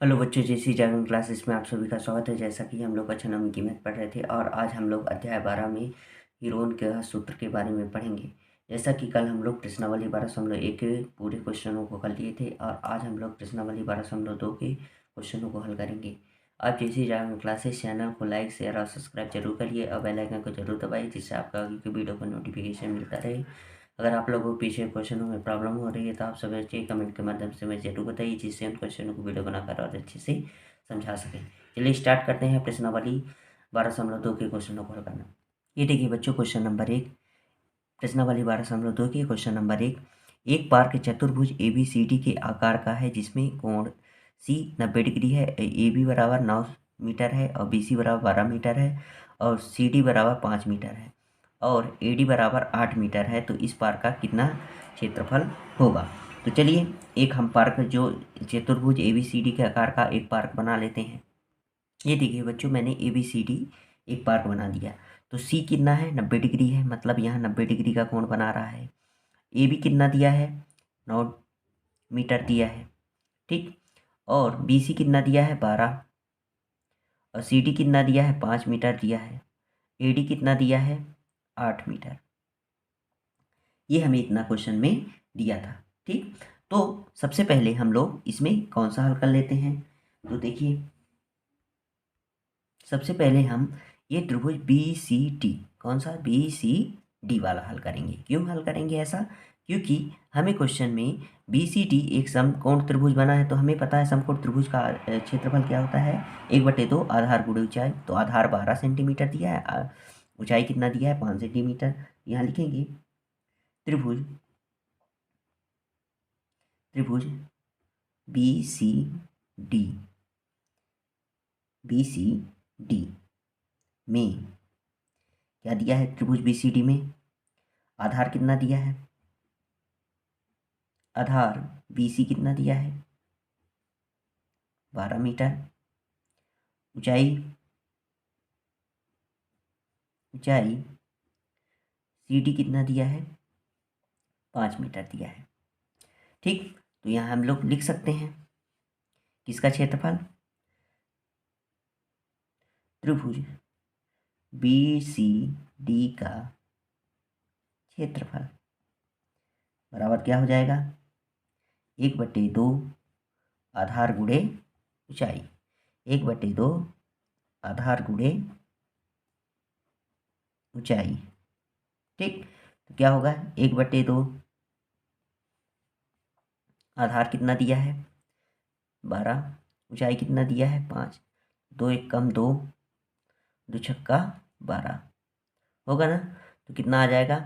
Hello बच्चों, जैसी जागरण classes में आप सभी का स्वागत है। जैसा कि हम लोग कक्षा 9 की मैथ पढ़ रहे थे और आज हम लोग अध्याय 12 में हीरोन के सूत्र के बारे में पढ़ेंगे। जैसा कि कल हम लोग प्रश्नावली 12.1 के पूरे क्वेश्चनों को कर लिए थे और आज हम लोग प्रश्नावली 12.2 के क्वेश्चनों को हल करेंगे। आप जैसी जागरण क्लासेस चैनल को लाइक शेयर और सब्सक्राइब जरूर करिए और बेल आइकन को जरूर दबाइए, जिससे आपका आगे की वीडियो का नोटिफिकेशन मिलता रहे। अगर आप लोगों को पीछे क्वेश्चनों में प्रॉब्लम हो रही है तो आप सब अच्छे कमेंट के माध्यम से मुझे जरूर बताइए, जिससे उन क्वेश्चनों को वीडियो बनाकर और अच्छे से समझा सकें। चलिए स्टार्ट करते हैं प्रश्नावली 12.2 के क्वेश्चनों को हल करना। ये देखिए बच्चों, क्वेश्चन नंबर 1, प्रश्नावली 12.2 की क्वेश्चन नंबर 1। एक पार्क चतुर्भुज ए बी सी डी के आकार का है, जिसमें कोण सी 90 डिग्री है, ए बी बराबर 9 मीटर है और बी सी बराबर 12 मीटर है और सी डी बराबर 5 मीटर है और ए डी बराबर 8 मीटर है। तो इस पार्क का कितना क्षेत्रफल होगा? तो चलिए एक हम पार्क जो चतुर्भुज ए बी सी डी के आकार का एक पार्क बना लेते हैं। ये देखिए बच्चों, मैंने ए बी सी डी एक पार्क बना दिया। तो सी कितना है? 90 डिग्री है, मतलब यहाँ 90 डिग्री का कोण बना रहा है। ए बी कितना दिया है? 9 मीटर दिया है, ठीक। और बी सी कितना दिया है? 12। और सी डी कितना दिया है? 5 मीटर दिया है। ए डी कितना दिया है? 8 मीटर। ये हमें इतना क्वेश्चन में दिया था, ठीक। तो सबसे पहले हम लोग इसमें कौन सा हल कर लेते हैं? तो देखिए, सबसे पहले हम ये त्रिभुज बी सी डी, कौन सा? बी सी डी वाला हल करेंगे। क्यों हल करेंगे ऐसा? क्योंकि हमें क्वेश्चन में बी सी डी एक समकोण त्रिभुज बना है, तो हमें पता है समकोण त्रिभुज का क्षेत्रफल क्या होता है? 1/2 आधार गुणे ऊंचाई। तो आधार 12 सेंटीमीटर दिया है, ऊंचाई कितना दिया है? 5 सेंटीमीटर। यहाँ लिखेंगे त्रिभुज त्रिभुज B C D, B C D में क्या दिया है? त्रिभुज बी सी डी में आधार कितना दिया है? आधार बी सी कितना दिया है? 12 मीटर। ऊंचाई ऊंचाई सी डी कितना दिया है? 5 मीटर दिया है, ठीक। तो यहाँ हम लोग लिख सकते हैं किसका क्षेत्रफल? त्रिभुज बी सी डी का क्षेत्रफल बराबर क्या हो जाएगा? 1/2 आधार गुणे ऊंचाई, 1/2 आधार गुणे ऊंचाई, ठीक। तो क्या होगा? 1/2 आधार कितना दिया है? 12। ऊंचाई कितना दिया है? 5। 2 एक कम 2, 2 छक्का 12 होगा ना? तो कितना आ जाएगा?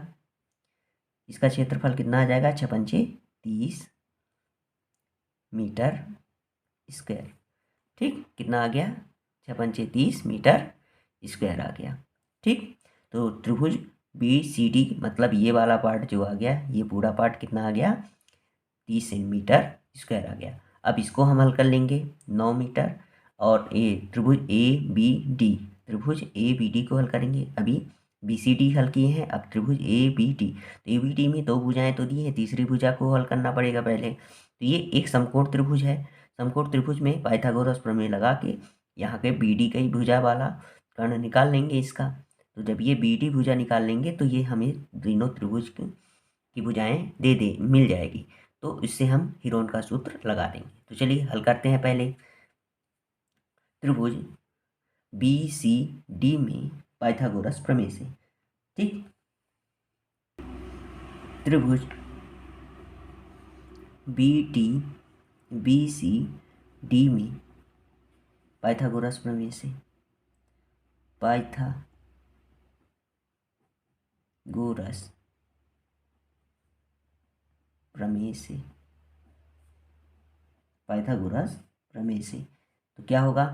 इसका क्षेत्रफल कितना आ जाएगा? 6×5 30 मीटर स्क्वायर, ठीक। कितना आ गया? 6×5 30 मीटर स्क्वायर आ गया, ठीक। तो त्रिभुज बी सी डी मतलब ये वाला पार्ट जो आ गया, ये पूरा पार्ट कितना आ गया? 30 सेंटीमीटर स्क्वायर आ गया। अब इसको हम हल कर लेंगे 9 मीटर। और त्रिभुज ए बी डी, त्रिभुज ए बी डी को हल करेंगे। अभी बी सी डी हल किए हैं, अब त्रिभुज ए बी डी। तो ए बी डी में 2 भुजाएं तो दी हैं, तीसरी भुजा को हल करना पड़ेगा पहले। तो ये एक समकोण त्रिभुज है। समकोण त्रिभुज में पाइथागोरस प्रमेय लगा के यहाँ पे बी डी का ही भुजा वाला कर्ण निकाल लेंगे इसका। तो जब ये बी डी भुजा निकाल लेंगे तो ये हमें तीनों त्रिभुज की भुजाएं दे मिल जाएगी। तो इससे हम हीरोन का सूत्र लगा देंगे। तो चलिए हल करते हैं पहले। त्रिभुज बी सी डी में पाइथागोरस प्रमेय से, ठीक। त्रिभुज B T B C D में पाइथागोरस प्रमेय से, पाइथागोरस प्रमेय से, पाइथागोरस प्रमेय से। तो क्या होगा?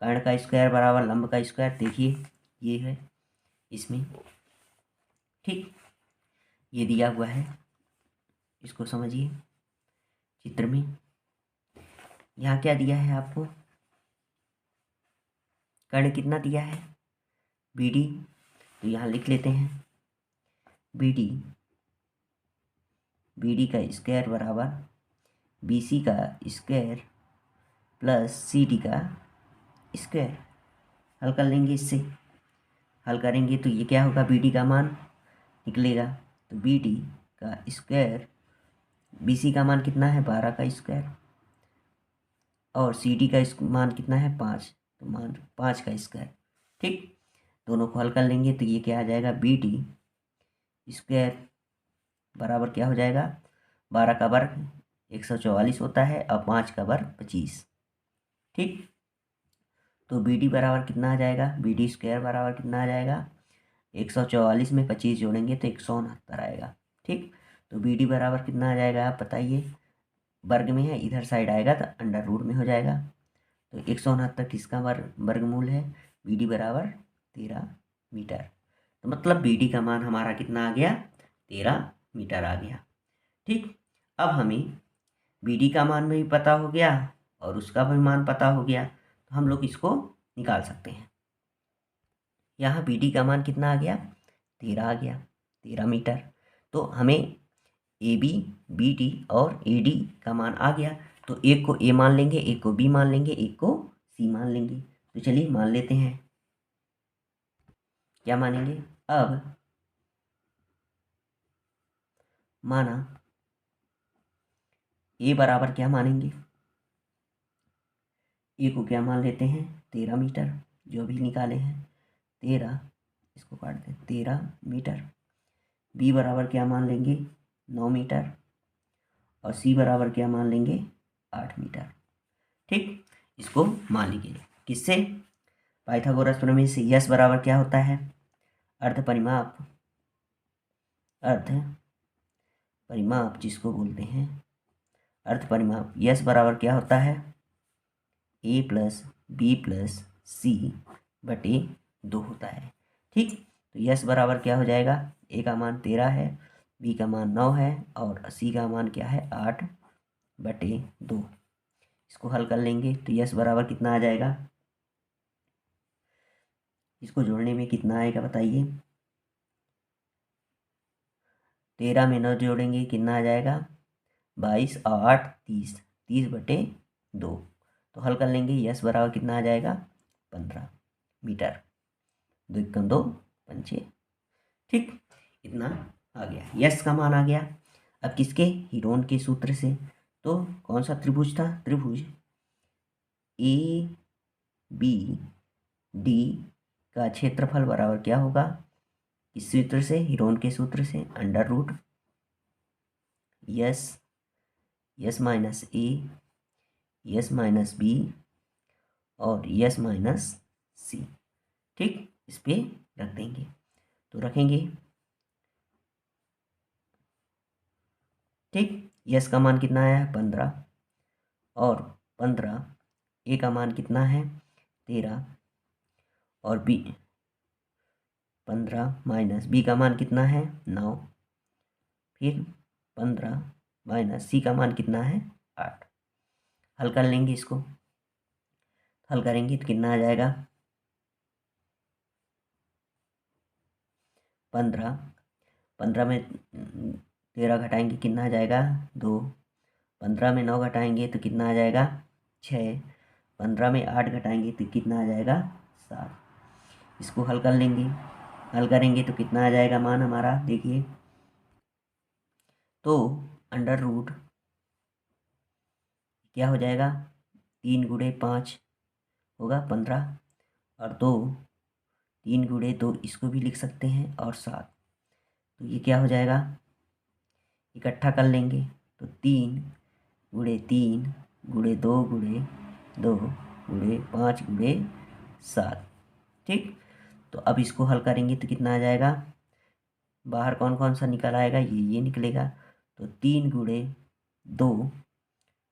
कर्ण का स्क्वायर बराबर लंब का स्क्वायर। देखिए ये है इसमें, ठीक। ये दिया हुआ है, इसको समझिए चित्र में। यहाँ क्या दिया है आपको? कर्ण कितना दिया है? B D. तो यहाँ लिख लेते हैं बी डी, बी डी का स्क्वायर बराबर बी सी का स्क्वायर प्लस सी डी का स्क्वायर। हल कर लेंगे, इससे हल करेंगे तो ये क्या होगा, बी डी का मान निकलेगा। तो बी डी का स्क्वायर, बी सी का मान कितना है 12 का स्क्वायर, और सी डी का मान कितना है 5, तो मान 5 का स्क्वायर। ठीक, दोनों को हल कर लेंगे तो ये क्या आ जाएगा, बी डी स्क्वायर बराबर क्या हो जाएगा, 12 का वर्ग 144 होता है और 5 का वर्ग 25। ठीक, तो बी डी बराबर कितना आ जाएगा, बी डी स्क्वायर बराबर कितना आ जाएगा, 144 में 25 जोड़ेंगे तो 169 आएगा। ठीक, तो बी डी बराबर कितना आ जाएगा आप बताइए, वर्ग में है, इधर साइड आएगा तो अंडर रूट में हो जाएगा। तो 169 किसका वर्गमूल है, बी डी बराबर 13 मीटर। तो मतलब बी डी का मान हमारा कितना आ गया, 13 मीटर आ गया। ठीक, अब हमें बी डी का मान भी पता हो गया और उसका भी मान पता हो गया, तो हम लोग इसको निकाल सकते हैं। यहाँ बी डी का मान कितना आ गया, 13 आ गया, 13 मीटर। तो हमें ए बी, बी डी और ए डी का मान आ गया, तो एक को ए मान लेंगे, एक को बी मान लेंगे, एक को सी मान लेंगे। तो चलिए मान लेते हैं, क्या मानेंगे, अब माना ए बराबर क्या मानेंगे, ए को क्या मान लेते हैं 13 मीटर, जो भी निकाले हैं 13, इसको काट दें 13 मीटर। बी बराबर क्या मान लेंगे 9 मीटर, और सी बराबर क्या मान लेंगे 8 मीटर। ठीक, इसको मान लीजिए किससे, पाइथागोरस प्रमेय से। यस बराबर क्या होता है, अर्ध परिमाप, अर्ध परिमाप जिसको बोलते हैं अर्ध परिमाप। यस बराबर क्या होता है, ए प्लस बी प्लस सी बटे 2 होता है। ठीक, तो यस बराबर क्या हो जाएगा, ए का मान 13 है, बी का मान 9 है और सी का मान क्या है 8 बटे 2। इसको हल कर लेंगे तो यस बराबर कितना आ जाएगा, इसको जोड़ने में कितना आएगा बताइए, 13 में 9 जोड़ेंगे कितना आ जाएगा 22 और 8 30, 30 बटे 2। तो हल कर लेंगे, यस बराबर कितना आ जाएगा 15 मीटर, 2 एकम 2 पंचे। ठीक, इतना आ गया, यस का मान आ गया। अब किसके, हीरोन के सूत्र से। तो कौन सा त्रिभुज था, त्रिभुज ए बी डी का क्षेत्रफल बराबर क्या होगा, इस सूत्र से, हीरोन के सूत्र से, under root S, S minus A, S minus B और यस माइनस सी। ठीक, इस पे रख देंगे, तो रखेंगे। ठीक, यस का मान कितना आया 15, और 15, ए का मान कितना है 13, और बी 15 माइनस बी का मान कितना है 9, फिर 15 माइनस सी का मान कितना है 8। हल कर लेंगे इसको, हल करेंगे तो कितना आ जाएगा 15, 15 में 13 घटाएंगे कितना आ जाएगा 2, 15 में 9 घटाएंगे तो कितना आ जाएगा 6, 15 में 8 घटाएंगे तो कितना आ जाएगा 7। इसको हल कर लेंगे, हल करेंगे तो कितना आ जाएगा मान हमारा, देखिए तो अंडर रूट क्या हो जाएगा, 3 गुणे 5 होगा 15, और 2, 3 गुणे 2 इसको भी लिख सकते हैं, और 7। तो ये क्या हो जाएगा, इकट्ठा कर लेंगे तो 3 गुणे 3 गुणे 2 गुणे 2 गुणे 5 गुणे 7। ठीक, तो अब इसको हल करेंगे तो कितना आ जाएगा, बाहर कौन कौन सा निकल आएगा, ये निकलेगा। तो 3 गुणे 2,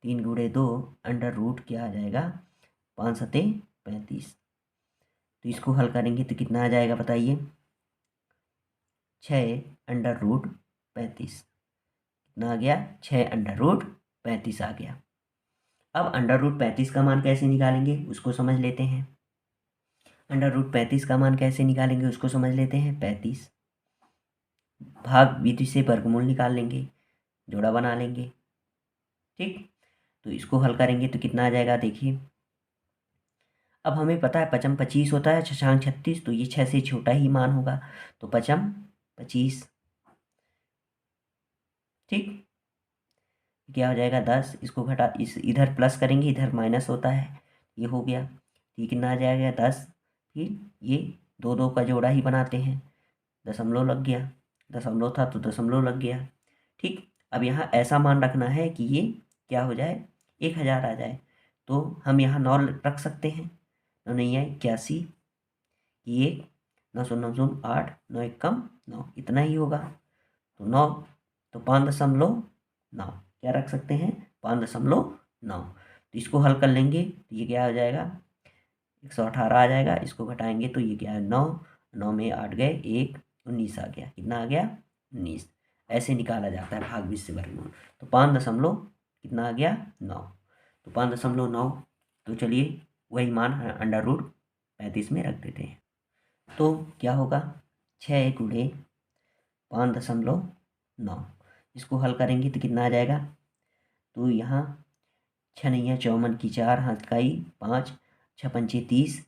3 गुणे 2 अंडर रूट क्या आ जाएगा 5 सते 35। तो इसको हल करेंगे तो कितना आ जाएगा बताइए, 6 अंडर रूट 35। कितना आ गया, 6 अंडर रूट 35 आ गया। अब अंडर रूट 35 का मान कैसे निकालेंगे उसको समझ लेते हैं। अंडर रूट 35 का मान कैसे निकालेंगे उसको समझ लेते हैं। 35 भाग विधि से वर्गमूल निकाल लेंगे, जोड़ा बना लेंगे। ठीक, तो इसको हल करेंगे तो कितना आ जाएगा देखिए। अब हमें पता है पचम 25 होता है, शशांक 36, तो ये 6 से छोटा ही मान होगा, तो पचम 25। ठीक, क्या हो जाएगा 10, इसको घटा इस इधर प्लस करेंगे, इधर माइनस होता है, ये हो गया, ये कितना आ जाएगा 10। फिर ये दो दो का जोड़ा ही बनाते हैं, दशमलव लग गया, दशमलव था तो दशमलव लग गया। ठीक, अब यहाँ ऐसा मान रखना है कि ये क्या हो जाए 1000 आ जाए, तो हम यहाँ 9 रख सकते हैं, 9 नहीं है 81, ये 9 शून्य 8, 9 एक कम 9, इतना ही होगा, तो 9, तो 5.9 क्या रख सकते हैं 5.9। तो इसको हल कर लेंगे तो ये क्या हो जाएगा 118 आ जाएगा, इसको घटाएंगे तो ये क्या है 9, 9 में 8 गए 1, 19 आ गया, कितना आ गया 19। ऐसे निकाला जाता है भागफल से वर्गमूल, तो 5 दशमलव कितना आ गया 9, तो 5.9, तो चलिए वही मान √35 में रख देते हैं, तो क्या होगा 6 गुणे 5.9, इसको हल करेंगे तो कितना आ जाएगा, तो यहाँ 6 नहीं है 54 की 4 हाथ इकाई 5, 6 पंचे 30,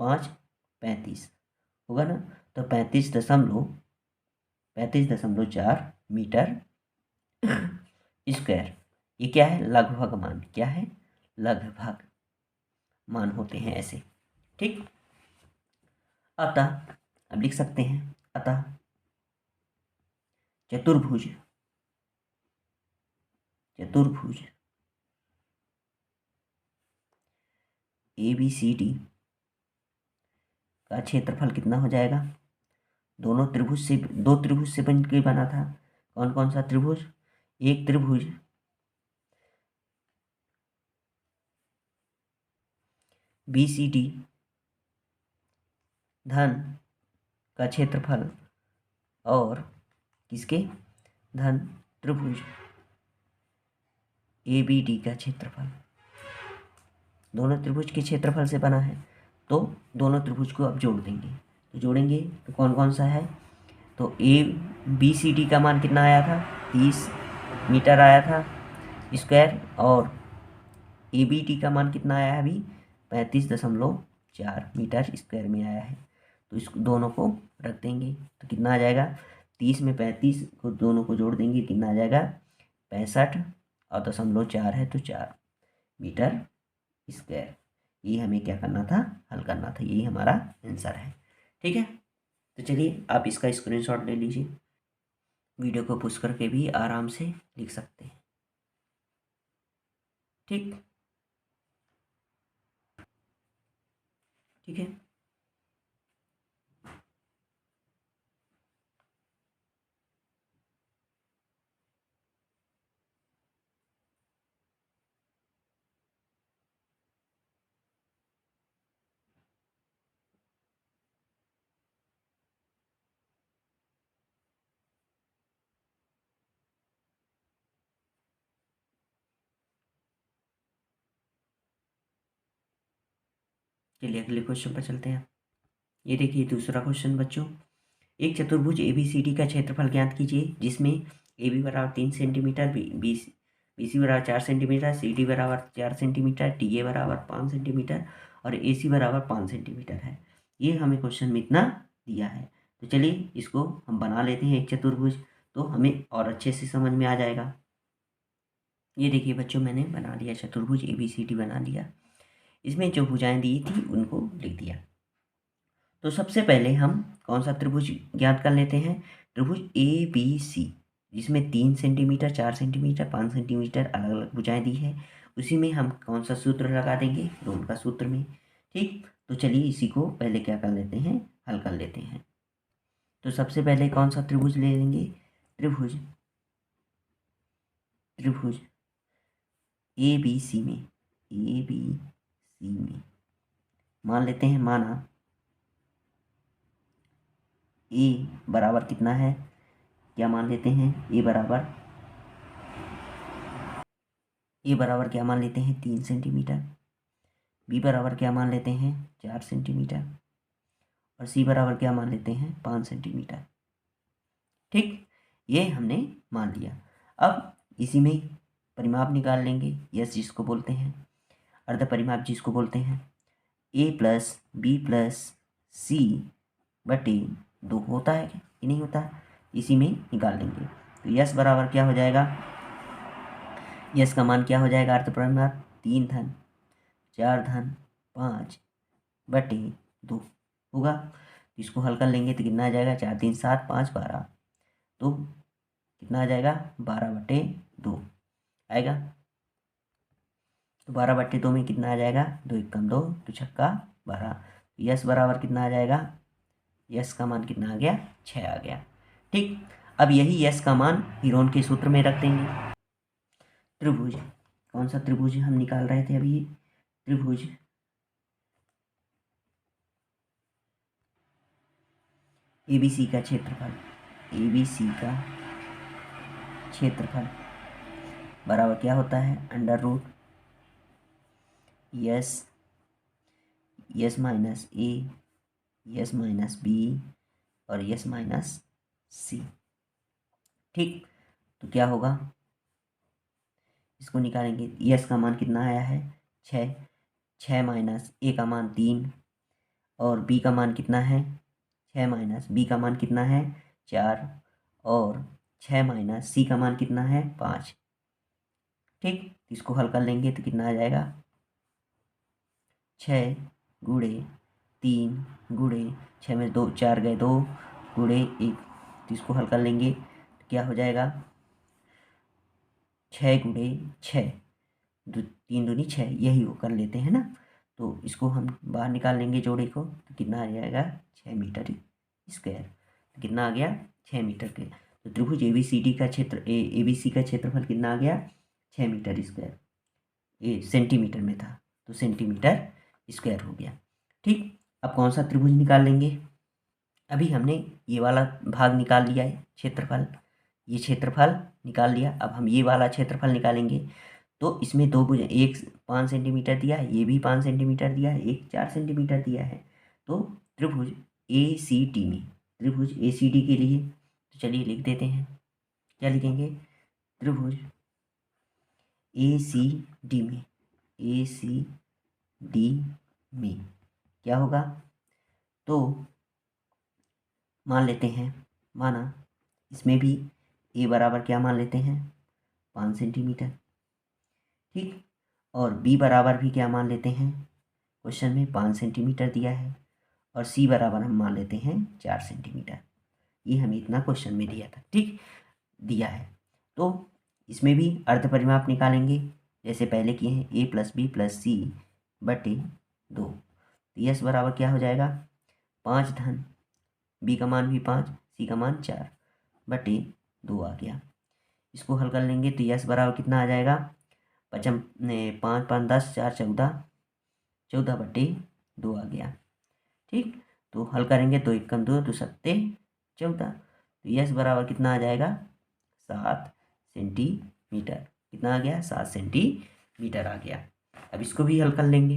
5 35 होगा ना, तो 35.4 मीटर स्क्वायर। ये क्या है लगभग मान, क्या है लगभग मान होते हैं ऐसे। ठीक, अतः अब लिख सकते हैं, अतः चतुर्भुज ABCD का क्षेत्रफल कितना हो जाएगा, दो त्रिभुज से बन के बना था, कौन कौन सा त्रिभुज, एक त्रिभुज BCD धन का क्षेत्रफल और किसके धन त्रिभुज ABD का क्षेत्रफल, दोनों त्रिभुज के क्षेत्रफल से बना है, तो दोनों त्रिभुज को अब जोड़ देंगे, तो जोड़ेंगे तो कौन कौन सा है, तो ABCD का मान कितना आया था 30 मीटर आया था स्क्वायर, और ABD का मान कितना आया है अभी 35.4 मीटर स्क्वायर में आया है, तो इस दोनों को रख देंगे तो कितना आ जाएगा 30 में 35 को दोनों को जोड़ देंगे, कितना आ जाएगा 65 और 0.4 है तो 4 मीटर स्क्वायर। ये हमें क्या करना था हल करना था, यही हमारा आंसर है। ठीक है, तो चलिए आप इसका स्क्रीनशॉट ले लीजिए, वीडियो को पुश करके भी आराम से लिख सकते हैं। ठीक, ठीक है, चलिए अगले क्वेश्चन पर चलते हैं। ये देखिए दूसरा क्वेश्चन बच्चों, एक चतुर्भुज ABCD का क्षेत्रफल ज्ञात कीजिए जिसमें AB बराबर 3 सेंटीमीटर, BC बराबर 4 सेंटीमीटर, CD बराबर 4 सेंटीमीटर, TA बराबर 5 सेंटीमीटर और AC बराबर 5 सेंटीमीटर है। ये हमें क्वेश्चन में इतना दिया है, तो चलिए इसको हम बना लेते हैं एक चतुर्भुज, तो हमें और अच्छे से समझ में आ जाएगा। ये देखिए बच्चों मैंने बना लिया चतुर्भुज ABCD बना लिया, इसमें जो भुजाएं दी थी उनको लिख दिया। तो सबसे पहले हम कौन सा त्रिभुज ज्ञात कर लेते हैं, त्रिभुज ABC जिसमें 3 सेंटीमीटर, 4 सेंटीमीटर, 5 सेंटीमीटर अलग अलग भुजाएं दी है, उसी में हम कौन सा सूत्र लगा देंगे रोल का सूत्र में। ठीक, तो चलिए इसी को पहले क्या कर लेते हैं हल कर लेते हैं। तो सबसे पहले कौन सा त्रिभुज ले लेंगे, त्रिभुज ABC में मान लेते हैं, माना A बराबर कितना है, क्या मान लेते हैं A बराबर क्या मान लेते हैं 3 सेंटीमीटर, B बराबर क्या मान लेते हैं 4 सेंटीमीटर और C बराबर क्या मान लेते हैं 5 सेंटीमीटर। ठीक, ये हमने मान लिया। अब इसी में परिमाप निकाल लेंगे, यस जिसको बोलते हैं, अर्ध परिमाप जिसको बोलते हैं, ए प्लस बी प्लस सी बटे 2 होता है कि नहीं होता है, इसी में निकाल लेंगे। तो यस बराबर क्या हो जाएगा, यस का मान क्या हो जाएगा, अर्ध परिमाप 3 धन 4 धन 5 बटे 2 होगा। तो इसको हल कर लेंगे तो कितना आ जाएगा, 4 3 7 5 12, तो कितना आ जाएगा, 12/2 आएगा। तो 12/2 में कितना आ जाएगा, 2 एकम 2, 2 छक्का 12। यस बराबर कितना आ जाएगा, यस का मान कितना आ गया, 6 आ गया। ठीक, अब यही यस का मान हीरोन के सूत्र में रख देंगे। त्रिभुज, कौन सा त्रिभुज हम निकाल रहे थे अभी, त्रिभुज एबीसी का क्षेत्रफल, एबीसी का क्षेत्रफल बराबर क्या होता है, under root S, S minus A, S minus B और यस माइनस सी। ठीक, तो क्या होगा, इसको निकालेंगे, यस का मान कितना आया है, 6, 6 माइनस ए का मान 3 और बी का मान कितना है, 6 माइनस बी का मान कितना है 4 और 6 माइनस सी का मान कितना है 5। ठीक, इसको हल कर लेंगे तो कितना आ जाएगा, 6 गुणे 3 गुणे 6 में 2 4 गए 2 गुणे 1, तो इसको हल कर लेंगे तो क्या हो जाएगा, 6 गुणे 6, 3 दूनी 6, यही वो कर लेते हैं ना। तो इसको हम बाहर निकाल लेंगे जोड़े को, तो कितना आ जाएगा, 6 मीटर स्क्वायर। तो कितना आ गया, 6 मीटर के। तो त्रिभुज एबीसीडी का क्षेत्र एबीसी का क्षेत्रफल कितना आ गया, 6 मीटर स्क्वायर। ये सेंटीमीटर में था तो सेंटीमीटर स्क्वायर हो गया। ठीक, अब कौन सा त्रिभुज निकाल लेंगे, अभी हमने ये वाला भाग निकाल लिया है क्षेत्रफल, ये क्षेत्रफल निकाल लिया। अब हम ये वाला क्षेत्रफल निकालेंगे। तो इसमें दो भुज, एक 5 सेंटीमीटर दिया है, ये भी 5 सेंटीमीटर दिया है, एक 4 सेंटीमीटर दिया है। तो त्रिभुज ए सी डी में, त्रिभुज ए सी डी के लिए तो चलिए लिख देते हैं, क्या लिखेंगे, त्रिभुज ए सी डी में, ए सी डी में क्या होगा, तो मान लेते हैं, माना इसमें भी ए बराबर क्या मान लेते हैं, 5 सेंटीमीटर। ठीक, और बी बराबर भी क्या मान लेते हैं, क्वेश्चन में 5 सेंटीमीटर दिया है, और सी बराबर हम मान लेते हैं 4 सेंटीमीटर। ये हमें इतना क्वेश्चन में दिया था, ठीक दिया है। तो इसमें भी अर्ध परिमाप निकालेंगे जैसे पहले किए हैं, ए प्लस बी प्लस सी बटे 2। तो यस बराबर क्या हो जाएगा, 5 धन बी का मान भी 5, सी का मान 4 बटे 2 आ गया। इसको हल कर लेंगे तो यस बराबर कितना आ जाएगा, 5 5 10 4 14, 14 बटे 2 आ गया। ठीक, तो हल करेंगे तो 1 कम 2 तो 7 14, तो यस बराबर कितना आ जाएगा, 7 सेंटीमीटर। कितना आ गया, 7 सेंटीमीटर आ गया। अब इसको भी हल कर लेंगे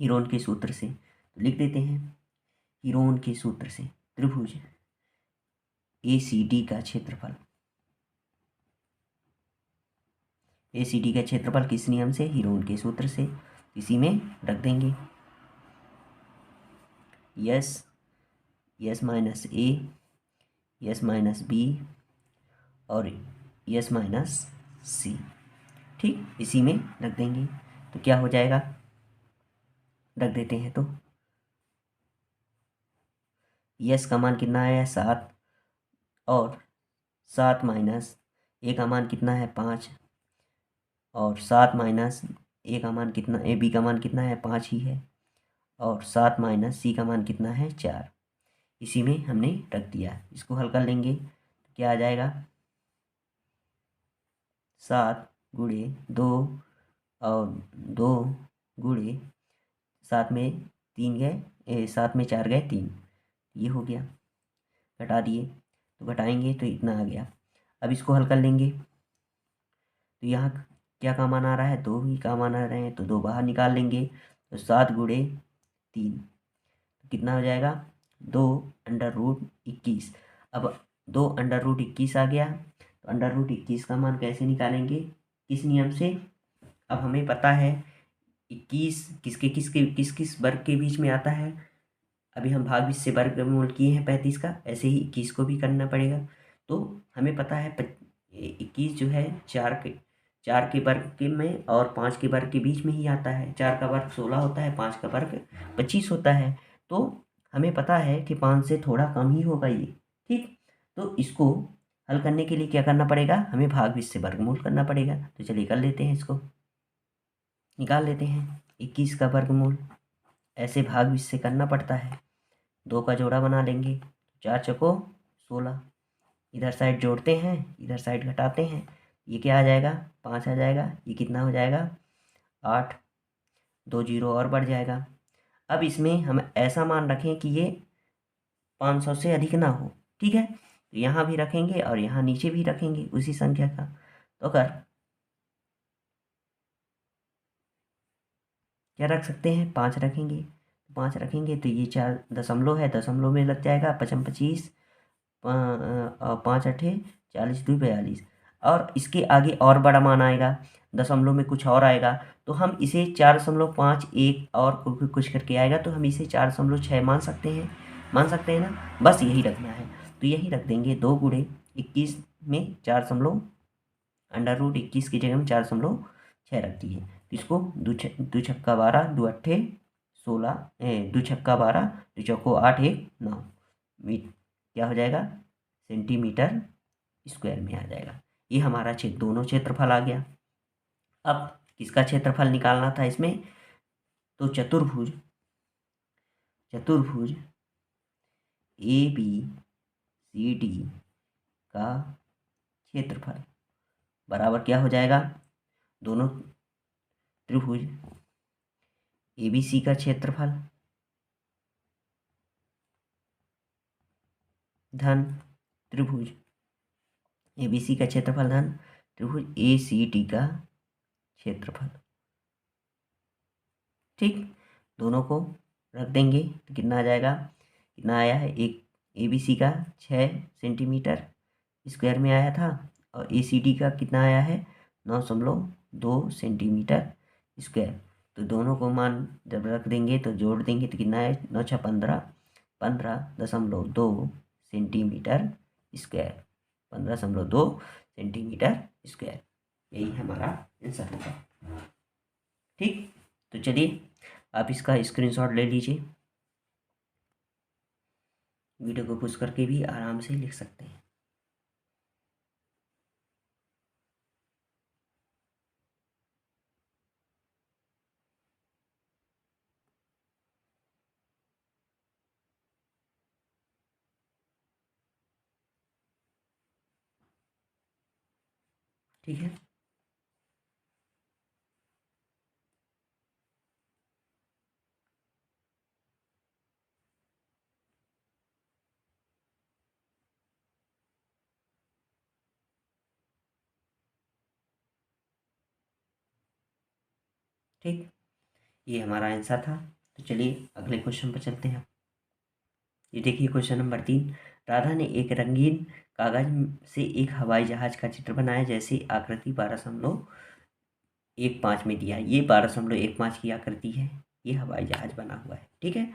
हीरोन के सूत्र से, तो लिख देते हैं, हीरोन के सूत्र से त्रिभुज ए सी डी का क्षेत्रफल, ए सी डी का क्षेत्रफल किस नियम से, हीरोन के सूत्र से, इसी में रख देंगे, yes, S minus A, S minus B और यस माइनस सी। ठीक, इसी में रख देंगे तो क्या हो जाएगा, रख देते हैं तो यस का मान कितना आया 7 और 7 माइनस ए का मान कितना है 5 और 7 माइनस ए का मान कितना, ए बी का मान कितना है 5 ही है, और 7 माइनस सी का मान कितना है 4, इसी में हमने रख दिया। इसको हल कर लेंगे तो क्या आ जाएगा, 7 गुणे 2 और 2 गुणे 7 में 3 गए, 7 में 4 गए 3, ये हो गया, घटा दिए तो घटाएंगे तो इतना आ गया। अब इसको हल कर लेंगे तो यहाँ क्या का मान आ रहा है, 2 ही का मान आ रहे हैं, तो 2 बाहर निकाल लेंगे तो 7 गुणे 3 तो कितना हो जाएगा, 2 अंडर रूट 21। अब 2 अंडर रूट 21 आ गया, तो अंडर रूट 21 का मान कैसे निकालेंगे, किस नियम से? अब हमें पता है 21 किस किस वर्ग के बीच में आता है। अभी हम भाग 20 से वर्गमूल किए हैं 35 का, ऐसे ही 21 को भी करना पड़ेगा। तो हमें पता है 21 जो है 4 के वर्ग के में और 5 के वर्ग के बीच में ही आता है। 4 का वर्ग 16 होता है, 5 का वर्ग 25 होता है। तो हमें पता है कि 5 से थोड़ा कम ही होगा ये। ठीक, तो इसको हल करने के लिए क्या करना पड़ेगा? हमें भाग 20 से वर्गमूल करना पड़ेगा। तो चलिए कर लेते हैं, इसको निकाल लेते हैं। 21 का वर्गमूल ऐसे भाग 20 से करना पड़ता है। 2 का जोड़ा बना लेंगे, 4 चौको 16। इधर साइड जोड़ते हैं, इधर साइड घटाते हैं। ये क्या आ जाएगा? 5 आ जाएगा। ये कितना हो जाएगा? 8। 2 जीरो और बढ़ जाएगा। अब इसमें हम ऐसा मान रखें कि ये 500 से अधिक ना हो। ठीक है, तो यहाँ भी रखेंगे और यहाँ नीचे भी रखेंगे उसी संख्या का। तो अगर क्या रख सकते हैं? 5 रखेंगे। 5 रखेंगे तो ये 4 दशमलव है, दशमलव में लग जाएगा। 55 25, 5 अठे 40 2 42। और इसके आगे और बड़ा मान आएगा, दशमलव में कुछ और आएगा, तो हम इसे 4.51 और कुछ करके आएगा, तो हम इसे 4.6 मान सकते हैं ना। बस यही रखना है, तो यही रख देंगे। 2 गुणे 21 में 4.√21 की जगह में 4.6 रख दिए। तो इसको दो छक्का 12, 2 अट्ठे 16, 2 छक्का 12, 2 चौको 8, 1 9 क्या हो जाएगा? सेंटीमीटर स्क्वायर में आ जाएगा। ये हमारा दोनों क्षेत्रफल आ गया। अब किसका क्षेत्रफल निकालना था इसमें? तो चतुर्भुज ए बी सी डी का क्षेत्रफल बराबर क्या हो जाएगा? दोनों त्रिभुज ए बी सी का क्षेत्रफल धन त्रिभुज ए बी सी का क्षेत्रफल धन त्रिभुज ए सी डी का क्षेत्रफल। ठीक, दोनों को रख देंगे तो कितना आ जाएगा? कितना आया है? एक ए बी सी का 6 सेंटीमीटर स्क्वायर में आया था, और ए सी डी का कितना आया है? 9.2 सेंटीमीटर स्क्वायर। तो दोनों को मान जब रख देंगे तो जोड़ देंगे तो कितना है? 9 6 15, 15.2 सेंटीमीटर स्क्वायर, 15.2 सेंटीमीटर स्क्वायर। यही हमारा आंसर होगा। ठीक, तो चलिए आप इसका स्क्रीनशॉट ले लीजिए। वीडियो को पुश करके भी आराम से लिख सकते हैं। ठीक है, ठीक, ये हमारा आंसर था। तो चलिए अगले क्वेश्चन पर चलते हैं। ये देखिए क्वेश्चन नंबर 3। राधा ने एक रंगीन कागज से एक हवाई जहाज का चित्र बनाया, जैसे आकृति 12.15 में दिया है। ये 12.15 की आकृति है, ये हवाई जहाज बना हुआ है। ठीक है,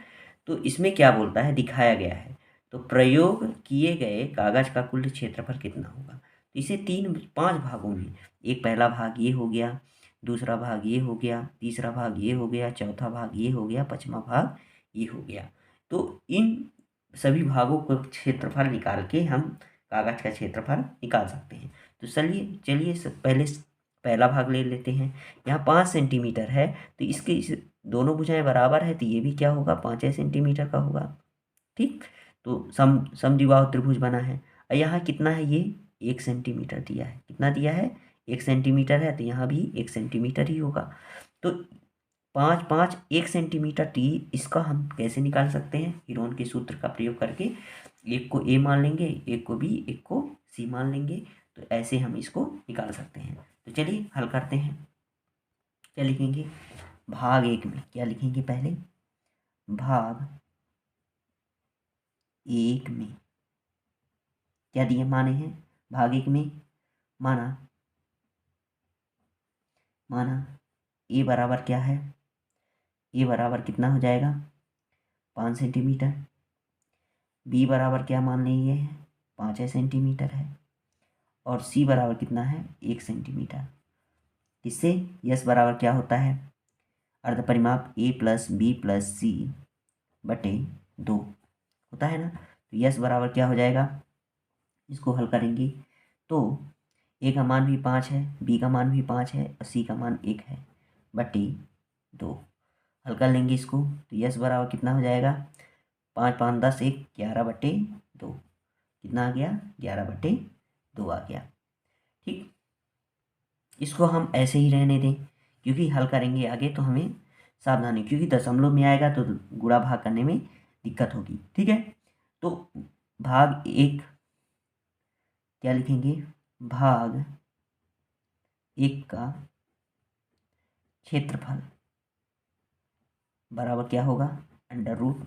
तो इसमें क्या बोलता है? दिखाया गया है। तो प्रयोग किए गए कागज का कुल क्षेत्रफल कितना होगा? तो इसे 5 भागों में, एक पहला भाग ये हो गया, दूसरा भाग ये हो गया, तीसरा भाग ये हो गया, चौथा भाग ये हो गया, पांचवा भाग ये हो गया। तो इन सभी भागों को क्षेत्रफल निकाल के हम कागज का क्षेत्रफल निकाल सकते हैं। तो चलिए चलिए पहले पहला भाग ले लेते हैं। यहाँ 5 सेंटीमीटर है, तो इसके दोनों भुजाएं बराबर है, तो ये भी क्या होगा? 5 सेंटीमीटर का होगा। ठीक, तो समद्विबाहु त्रिभुज बना है। और यहाँ कितना है? ये 1 सेंटीमीटर दिया है। कितना दिया है? 1 सेंटीमीटर है, तो यहाँ भी 1 सेंटीमीटर ही होगा। तो 5 5 1 सेंटीमीटर टी, इसका हम कैसे निकाल सकते हैं? हीरोन के सूत्र का प्रयोग करके एक को ए मान लेंगे, एक को बी, एक को सी मान लेंगे। तो ऐसे हम इसको निकाल सकते हैं। तो चलिए हल करते हैं। क्या लिखेंगे? भाग 1 में क्या लिखेंगे? पहले भाग 1 में क्या दिए माने हैं? भाग 1 में माना माना ए बराबर क्या है, ए बराबर कितना हो जाएगा 5 सेंटीमीटर, बी बराबर क्या मान लीजिए 5 सेंटीमीटर है, और सी बराबर कितना है 1 सेंटीमीटर। इससे यस बराबर क्या होता है, अर्धपरिमाप ए प्लस बी प्लस सी बटे 2 होता है ना। तो यस बराबर क्या हो जाएगा, इसको हल करेंगे तो ए का मान भी 5 है, बी का मान भी 5 है और सी का मान 1 है बटे 2। हल कर लेंगे इसको तो यस बराबर कितना हो जाएगा 5 5 10 1 11 बटे 2। कितना आ गया 11 बटे 2 आ गया। ठीक, इसको हम ऐसे ही रहने दें क्योंकि हल करेंगे आगे तो हमें सावधानी, क्योंकि दशमलव में आएगा तो गुणा भाग करने में दिक्कत होगी। ठीक है, तो भाग 1 क्या लिखेंगे, भाग 1 का क्षेत्रफल बराबर क्या होगा under root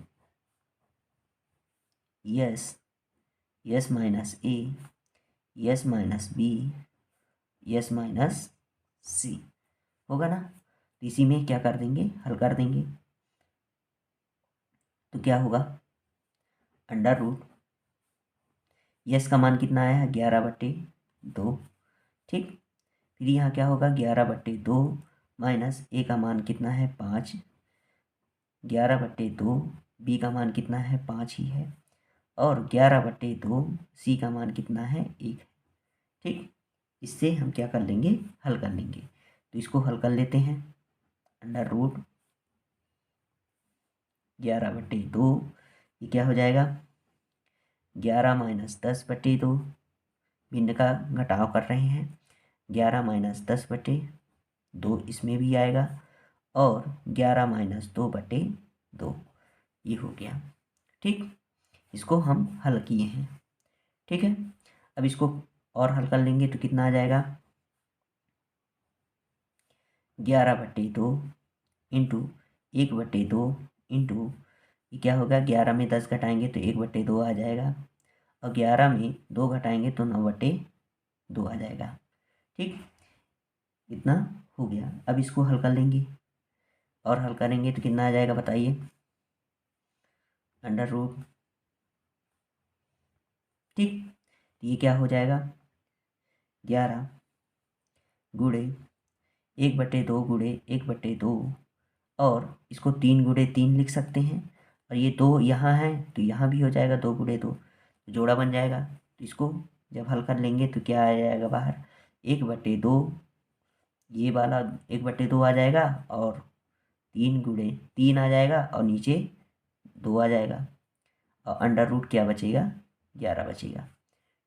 S minus A S minus B S minus C होगा ना। तो इसी में क्या कर देंगे, हल कर देंगे तो क्या होगा अंडर रूट यस का मान कितना आया है 11 बटे 2। ठीक, फिर यहाँ क्या होगा 11 बटे 2 माइनस ए का मान कितना है 5, 11 बटे 2 बी का मान कितना है 5 ही है, और 11 बटे 2 सी का मान कितना है 1। ठीक, इससे हम क्या कर लेंगे, हल कर लेंगे। तो इसको हल कर लेते हैं, अंडर रूट 11 बटे 2 ये क्या हो जाएगा 11 माइनस 10 बटे 2, भिन्न का घटाव कर रहे हैं, 11 माइनस 10 बटे 2 इसमें भी आएगा, और 11 माइनस 2 बटे 2 ये हो गया। ठीक, इसको हम हल किए हैं। ठीक है, अब इसको और हल कर लेंगे तो कितना आ जाएगा 11 बटे 2 इंटू 1 बटे 2 इंटू ये क्या होगा 11 में 10 घटाएंगे तो 1 बटे 2 आ जाएगा, और 11 में 2 घटाएंगे तो 9 बटे 2 आ जाएगा। ठीक, इतना हो गया। अब इसको हल कर लेंगे और हल करेंगे तो कितना आ जाएगा बताइए अंडर रूट। ठीक, तो ये क्या हो जाएगा 11 गुणे 1 बटे 2 गुणे 1 बटे 2, और इसको 3 गुणे 3 लिख सकते हैं, और ये 2 यहाँ है तो यहाँ भी हो जाएगा 2 गुणे 2 तो जोड़ा बन जाएगा। तो इसको जब हल कर लेंगे तो क्या आ जाएगा बाहर 1 बटे 2, ये वाला 1 बटे 2 आ जाएगा, और 3 गुणे 3 आ जाएगा, और नीचे 2 आ जाएगा, और अंडर रूट क्या बचेगा 11 बचेगा।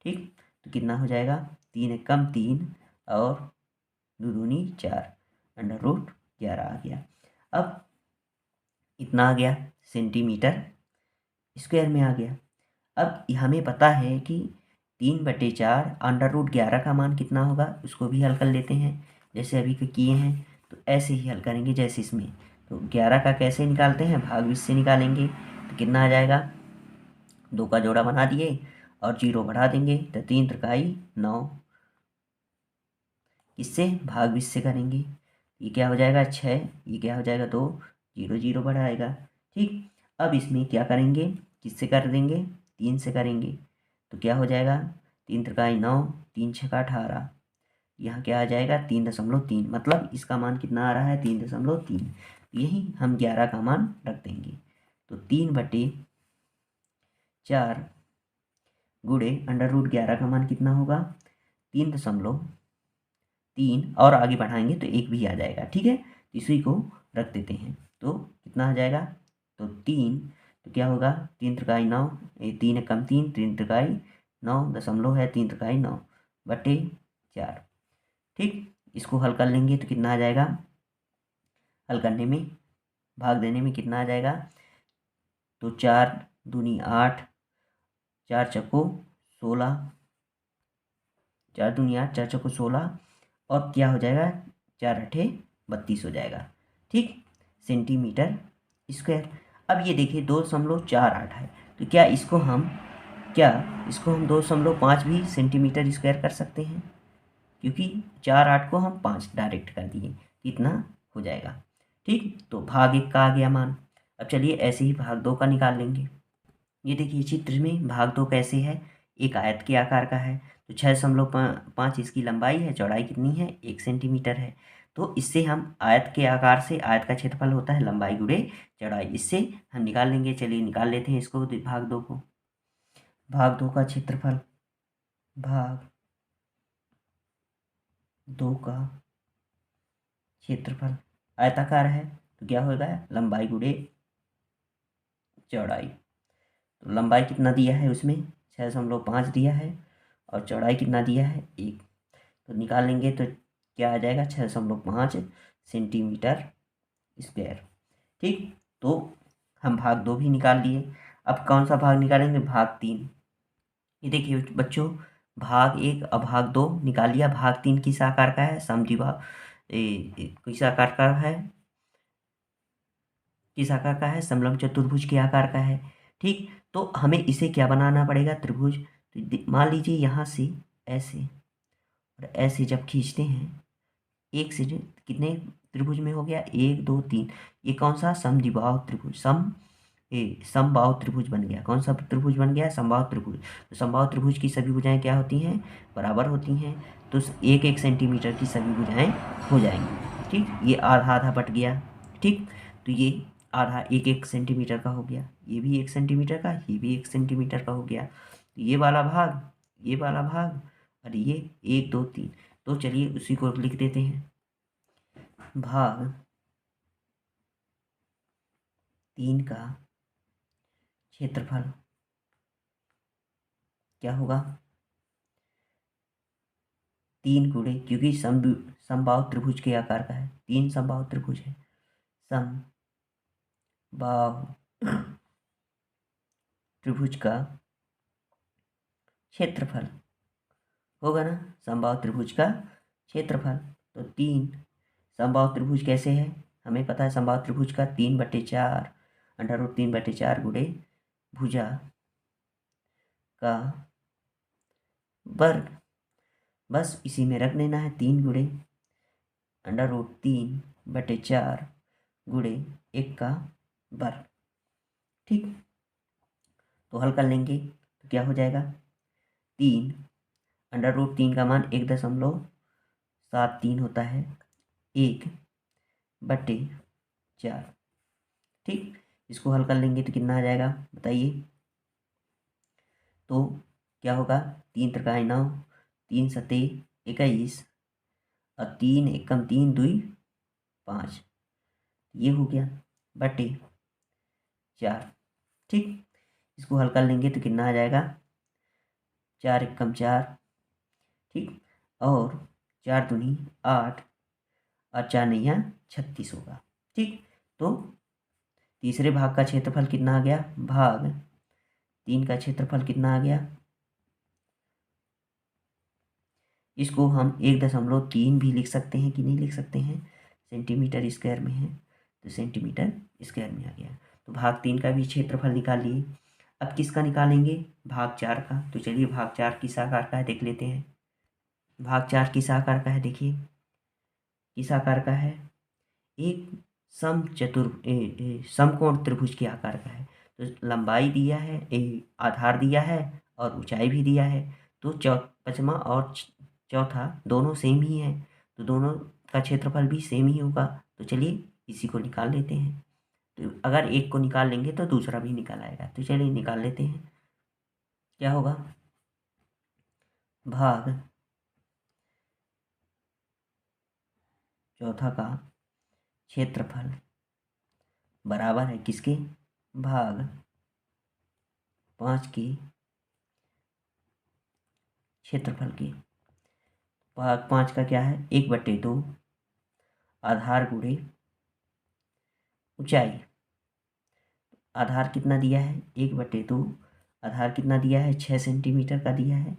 ठीक, तो कितना हो जाएगा 3 कम 3 और 2 दूनी 4, अंडर रूट 11 आ गया। अब इतना आ गया सेंटीमीटर स्क्वायर में आ गया। अब हमें पता है कि 3/4 अंडर रूट 11 का मान कितना होगा, उसको भी हल कर लेते हैं जैसे अभी के किए हैं। तो ऐसे ही हल करेंगे जैसे इसमें। तो 11 का कैसे निकालते हैं, भाग 20 से निकालेंगे तो कितना आ जाएगा 2 का जोड़ा बना दिए और 0 बढ़ा देंगे तो 3 त्रिकाई 9, इससे भाग 20 से करेंगे ये क्या हो जाएगा 6, ये क्या हो जाएगा 2, 0 0 बढ़ाएगा। ठीक, अब इसमें क्या करेंगे, किससे कर देंगे 3 से करेंगे तो क्या हो जाएगा 3 त्रिकाई 9, 3 छक्का 18, यहाँ क्या आ जाएगा 3.3, मतलब इसका मान कितना आ रहा है 3.3। यही हम 11 का मान रख देंगे तो 3/4 गुणे अंडर रूट 11 का मान कितना होगा 3.3, और आगे बढ़ाएंगे तो 1 भी आ जाएगा। ठीक है, इसी को रख देते हैं तो कितना आ जाएगा तो 3, तो क्या होगा 3 त्रिकाई 9, 3 कम 3, 3 त्रिकाई 9 दशमलव है 3 त्रिकाई 9 बटे 4। ठीक, इसको हल कर लेंगे तो कितना आ जाएगा, हल करने में भाग देने में कितना आ जाएगा तो 4 दूनी 8, 4 चक्को 16, 4 दूनी 8, 4 चक्को 16, और क्या हो जाएगा 4 अठे 32 हो जाएगा। ठीक, सेंटीमीटर स्क्वायर। अब ये देखिए 2.48 है, तो क्या इसको हम 2.5 भी सेंटीमीटर स्क्वायर कर सकते हैं, क्योंकि 4 8 को हम 5 डायरेक्ट कर दिए, इतना हो जाएगा। ठीक, तो भाग 1 का आ गया मान। अब चलिए ऐसे ही भाग 2 का निकाल लेंगे। ये देखिए चित्र में भाग 2 कैसे है, एक आयत के आकार का है, तो 6.5 इसकी लंबाई है, चौड़ाई कितनी है 1 सेंटीमीटर है। तो इससे हम आयत के आकार से, आयत का क्षेत्रफल होता है लंबाई गुणे चौड़ाई, इससे हम निकाल लेंगे। चलिए निकाल लेते हैं इसको, भाग 2 को। भाग 2 का क्षेत्रफल, भाग 2 का क्षेत्रफल आयताकार है, तो क्या होगा लंबाई गुणे चौड़ाई। तो लंबाई कितना दिया है उसमें 6.5 दिया है, और चौड़ाई कितना दिया है 1, तो निकाल लेंगे तो क्या आ जाएगा 6.5 सेंटीमीटर स्क्वायर। ठीक, तो हम भाग 2 भी निकाल लिए। अब कौन सा भाग निकालेंगे, भाग 3। ये देखिए बच्चों, भाग 1 और भाग 2 निकाल लिया। भाग 3 किस आकार का है, समद्विबाहु किस आकार का है, किस आकार का है, समलंब चतुर्भुज के आकार का है। ठीक, तो हमें इसे क्या बनाना पड़ेगा, त्रिभुज। तो मान लीजिए यहाँ से ऐसे और ऐसे जब खींचते हैं, एक से कितने त्रिभुज में हो गया 1 2 3, ये कौन सा समद्विबाहु त्रिभुज, समबाहु त्रिभुज बन गया। कौन सा त्रिभुज बन गया, समबाहु त्रिभुज। तो समबाहु त्रिभुज की सभी भुजाएं क्या होती हैं, बराबर होती हैं। तो 1 1 सेंटीमीटर की सभी भुजाएं हो जाएंगी। ठीक, ये आधा आधा बट गया। ठीक, तो ये आधा 1 1 सेंटीमीटर का हो गया, ये भी 1 सेंटीमीटर का, ये भी 1 सेंटीमीटर का हो गया। तो ये वाला भाग, ये वाला भाग, और ये 1 2 3। तो चलिए उसी को लिख देते हैं। भाग 3 का क्षेत्रफल क्या होगा, 3 गुणे, क्योंकि समबाहु त्रिभुज के आकार का है, 3 समबाहु त्रिभुज है, समबाहु त्रिभुज का क्षेत्रफल होगा ना, समबाहु त्रिभुज का क्षेत्रफल। तो 3 समबाहु त्रिभुज कैसे है, हमें पता है समबाहु त्रिभुज का 3/4 √3/4 गुणे भुजा का वर्ग। बस इसी में रख देना है, 3 गुणे √3/4 गुणे 1 का वर्ग। ठीक, तो हल कर लेंगे तो क्या हो जाएगा, 3 √3 का मान 1.73 होता है, 1/4। ठीक, इसको हल कर लेंगे तो कितना आ जाएगा बताइए। तो क्या होगा, 3 त्रिकाई 9, 3 सते 21, और 3 एकम 3 2 5, ये हो गया बटे 4। ठीक, इसको हल कर लेंगे तो कितना आ जाएगा, 4 एकम 4। ठीक, और 4 दूनी 8, और 4 नैया 36 होगा। ठीक, तो तीसरे भाग का क्षेत्रफल कितना आ गया, भाग 3 का क्षेत्रफल कितना आ गया, इसको हम 1.3 भी लिख सकते हैं कि नहीं लिख सकते हैं, सेंटीमीटर स्क्वायर में है तो सेंटीमीटर स्क्वायर में आ गया। तो भाग 3 का भी क्षेत्रफल निकाल लिए। अब किसका निकालेंगे, भाग 4 का। तो चलिए भाग 4 किस आकार का है देख लेते हैं। भाग 4 किस आकार का है, देखिए किस आकार का है, एक समकोण त्रिभुज के आकार का है। तो लंबाई दिया है, आधार दिया है, और ऊंचाई भी दिया है। तो पचमा और चौथा दोनों सेम ही है, तो दोनों का क्षेत्रफल भी सेम ही होगा। तो चलिए इसी को निकाल लेते हैं। तो अगर एक को निकाल लेंगे तो दूसरा भी निकाल आएगा। तो चलिए निकाल लेते हैं, क्या होगा, भाग चौथा का क्षेत्रफल बराबर है किसके, भाग 5 के क्षेत्रफल के। भाग 5 का क्या है, 1/2 आधार गुणे ऊंचाई। आधार कितना दिया है 1/2, आधार कितना दिया है 6 सेंटीमीटर का दिया है,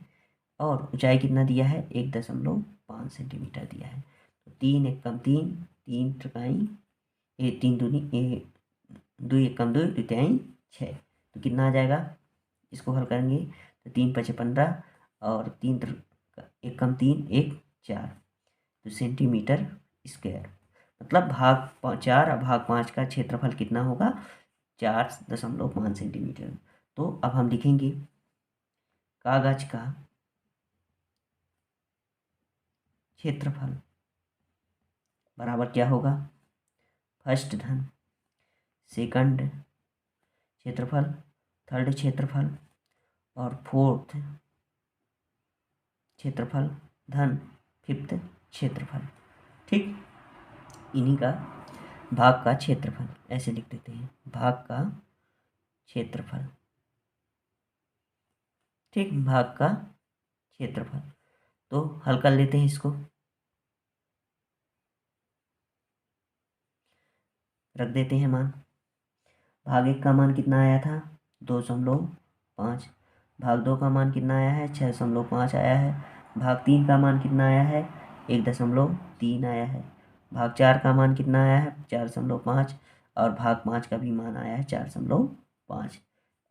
और ऊंचाई कितना दिया है 1.5 सेंटीमीटर दिया है। तो 3 एकम 3, 3 त्रिकाई 3 दूनी 2 एकम 2 द्वितीयाई 6। तो कितना आ जाएगा, इसको हल करेंगे तो 3 × 5 = 15, और 3 एकम 3 1 4। तो सेंटीमीटर स्क्वायर मतलब भाग 4 भाग 5 का क्षेत्रफल कितना होगा? 4.5 सेंटीमीटर। तो अब हम लिखेंगे कागज का क्षेत्रफल बराबर क्या होगा? फर्स्ट धन सेकंड क्षेत्रफल, थर्ड क्षेत्रफल और फोर्थ क्षेत्रफल धन फिफ्थ क्षेत्रफल। ठीक, इन्हीं का भाग का क्षेत्रफल ऐसे लिख देते हैं, भाग का क्षेत्रफल। ठीक, भाग का क्षेत्रफल। तो हल कर लेते हैं इसको, रख देते हैं मान। भाग 1 का मान कितना आया था? 2.5। भाग 2 का मान कितना आया है? 6.5 आया है। भाग 3 का मान कितना आया है? 1.3 आया है। भाग 4 का मान कितना आया है? 4.5। और भाग 5 का भी मान आया है 4.5।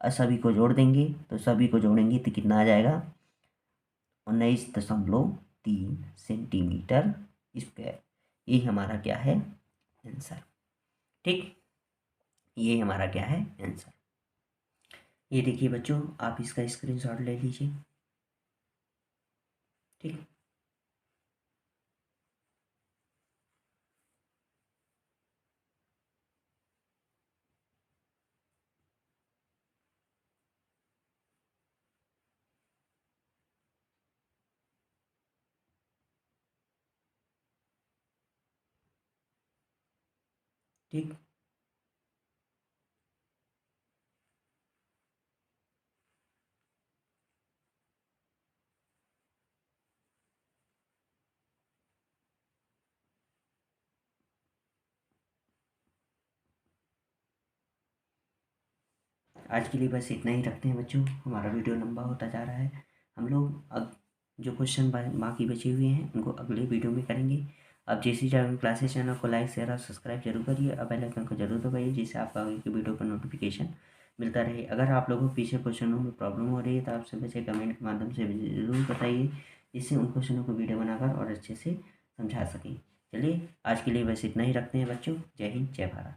सभी को जोड़ देंगे, तो सभी को जोड़ेंगे तो कितना आ जाएगा? 19.3 सेंटीमीटर स्क्वायर। ये हमारा क्या है? आंसर। ठीक, ये हमारा क्या है? आंसर। ये देखिए बच्चों, आप इसका स्क्रीनशॉट ले लीजिए। ठीक, ठीक। आज के लिए बस इतना ही रखते हैं बच्चों, हमारा वीडियो लंबा होता जा रहा है। हम लोग अब जो क्वेश्चन बाकी बचे हुए हैं उनको अगले वीडियो में करेंगे। अब जैसी ड्राइविंग क्लासेस चैनल को लाइक शेयर और सब्सक्राइब जरूर करिए और बेल आइकन को जरूर दबाइए, जिससे आपको आगे की वीडियो का नोटिफिकेशन मिलता रहे। अगर आप लोगों को पीछे क्वेश्चनों में प्रॉब्लम हो रही है तो आपसे बच्चे कमेंट के माध्यम से ज़रूर बताइए, जिससे उन क्वेश्चनों को वीडियो बनाकर और अच्छे से समझा सकें। चलिए आज के लिए बस इतना ही रखते हैं बच्चों। जय हिंद, जय भारत।